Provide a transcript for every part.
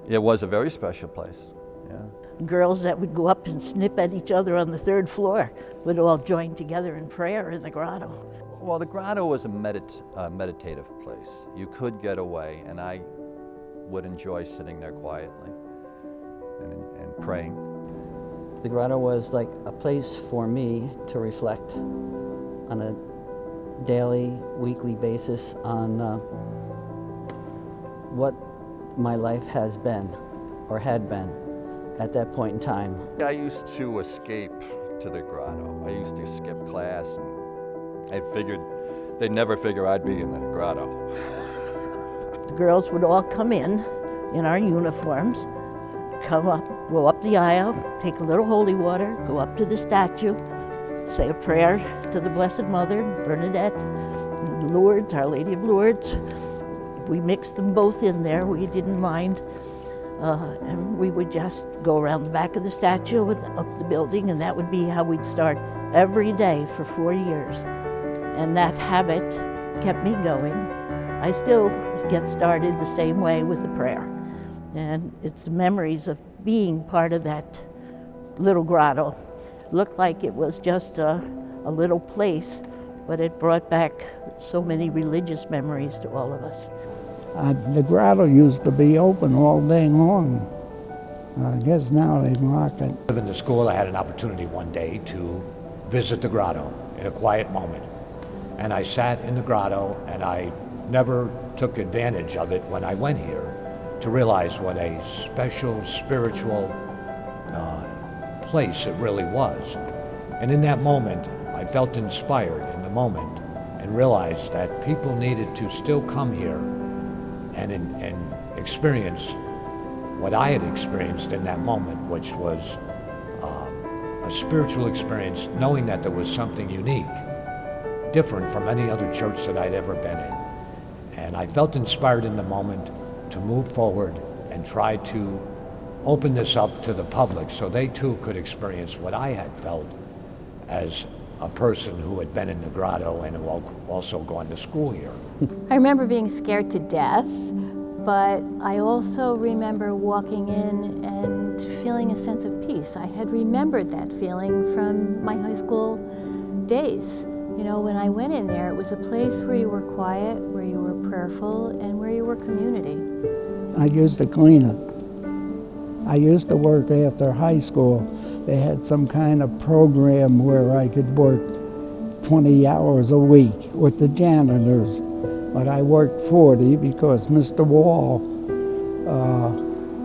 It was a very special place, yeah. Girls that would go up and snip at each other on the third floor would all join together in prayer in the grotto. Well, the grotto was a meditative place. You could get away, and I would enjoy sitting there quietly and praying. The grotto was like a place for me to reflect on a daily, weekly basis on what my life has been or had been at that point in time. I used to escape to the grotto. I used to skip class, and I figured they'd never figure I'd be in the grotto. The girls would all come in our uniforms, come up, go up the aisle, take a little holy water, go up to the statue, say a prayer to the Blessed Mother, Bernadette, Lourdes, Our Lady of Lourdes. We mixed them both in there, we didn't mind. And we would just go around the back of the statue and up the building, and that would be how we'd start every day for 4 years. And that habit kept me going. I still get started the same way with the prayer. And it's the memories of being part of that little grotto. Looked like it was just a little place, but it brought back so many religious memories to all of us. The grotto used to be open all day long. I guess now they lock it. In the school, I had an opportunity one day to visit the grotto in a quiet moment. And I sat in the grotto, and I never took advantage of it when I went here to realize what a special spiritual place it really was. And in that moment, I felt inspired in the moment and realized that people needed to still come here and experience what I had experienced in that moment, which was a spiritual experience, knowing that there was something unique, different from any other church that I'd ever been in. And I felt inspired in the moment to move forward and try to open this up to the public so they too could experience what I had felt as a person who had been in the grotto and who also gone to school here. I remember being scared to death, but I also remember walking in and feeling a sense of peace. I had remembered that feeling from my high school days. You know, when I went in there, it was a place where you were quiet, where you were prayerful, and where you were community. I used to clean it. I used to work after high school. They had some kind of program where I could work 20 hours a week with the janitors. But I worked 40 because Mr. Wall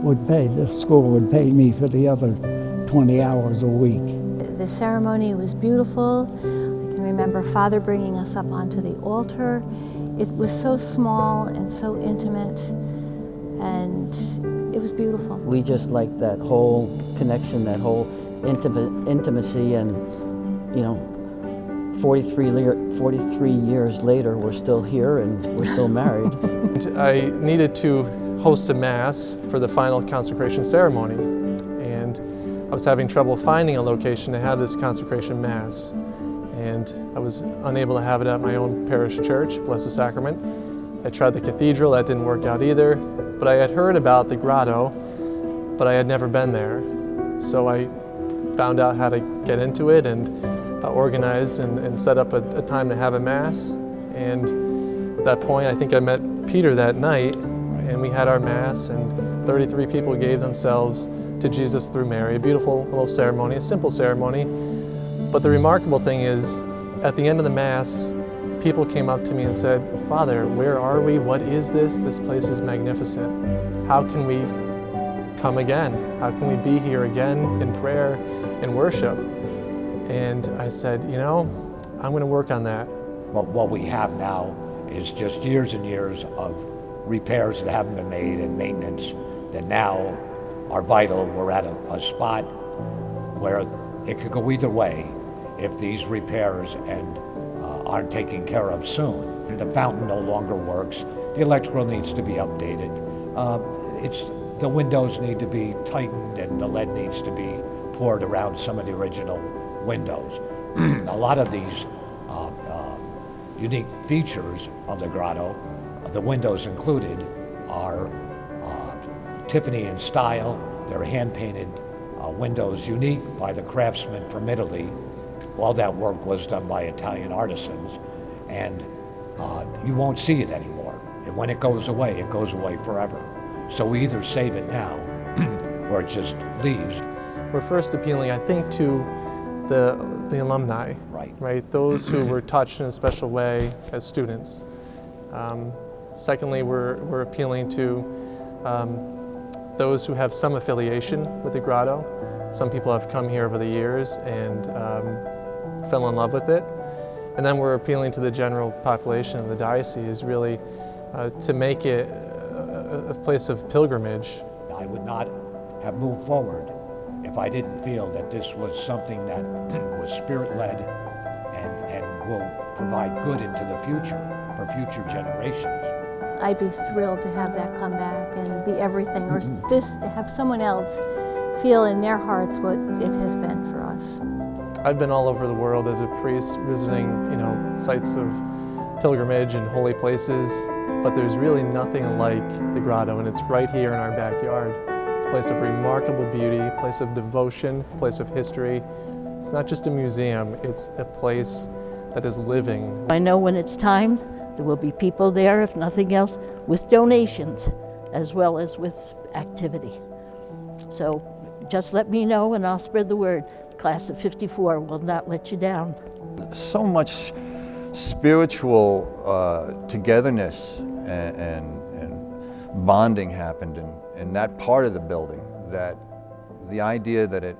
the school would pay me for the other 20 hours a week. The ceremony was beautiful. I can remember Father bringing us up onto the altar. It was so small and so intimate, and it was beautiful. We just liked that whole connection, that whole intimacy, and 43 years later, we're still here and we're still married. I needed to host a mass for the final consecration ceremony, and I was having trouble finding a location to have this consecration mass. And I was unable to have it at my own parish church, Blessed Sacrament. I tried the cathedral, that didn't work out either. But I had heard about the grotto, but I had never been there. So I found out how to get into it and organized and set up a time to have a mass. And at that point, I think I met Peter that night, and we had our mass, and 33 people gave themselves to Jesus through Mary. A beautiful little ceremony, a simple ceremony. But the remarkable thing is, at the end of the mass, people came up to me and said, "Father, where are we? What is this? This place is magnificent. How can we come again? How can we be here again in prayer and worship?" And I said, I'm going to work on that. What we have now is just years and years of repairs that haven't been made and maintenance that now are vital. We're at a spot where it could go either way if these repairs aren't taken care of soon. The fountain no longer works. The electrical needs to be updated. The windows need to be tightened, and the lead needs to be poured around some of the original windows. A lot of these unique features of the grotto, the windows included, are Tiffany in style. They're hand-painted windows, unique by the craftsmen from Italy. All that work was done by Italian artisans, and you won't see it anymore. And when it goes away forever. So we either save it now, or it just leaves. We're first appealing, I think, to the alumni, right? Those who were touched in a special way as students. Secondly, we're appealing to those who have some affiliation with the Grotto. Some people have come here over the years and fell in love with it. And then we're appealing to the general population of the diocese, really to make it a place of pilgrimage. I would not have moved forward if I didn't feel that this was something that was spirit-led and will provide good into the future for future generations. I'd be thrilled to have that come back and be everything, or this, have someone else feel in their hearts what it has been for us. I've been all over the world as a priest, visiting, sites of pilgrimage and holy places, but there's really nothing like the Grotto, and it's right here in our backyard. It's a place of remarkable beauty, a place of devotion, a place of history. It's not just a museum, it's a place that is living. I know when it's time, there will be people there, if nothing else, with donations, as well as with activity. So just let me know and I'll spread the word. The class of '54 will not let you down. So much spiritual togetherness and bonding happened in that part of the building, that the idea that it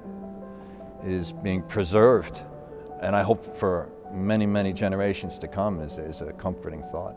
is being preserved, and I hope for many, many generations to come, is a comforting thought.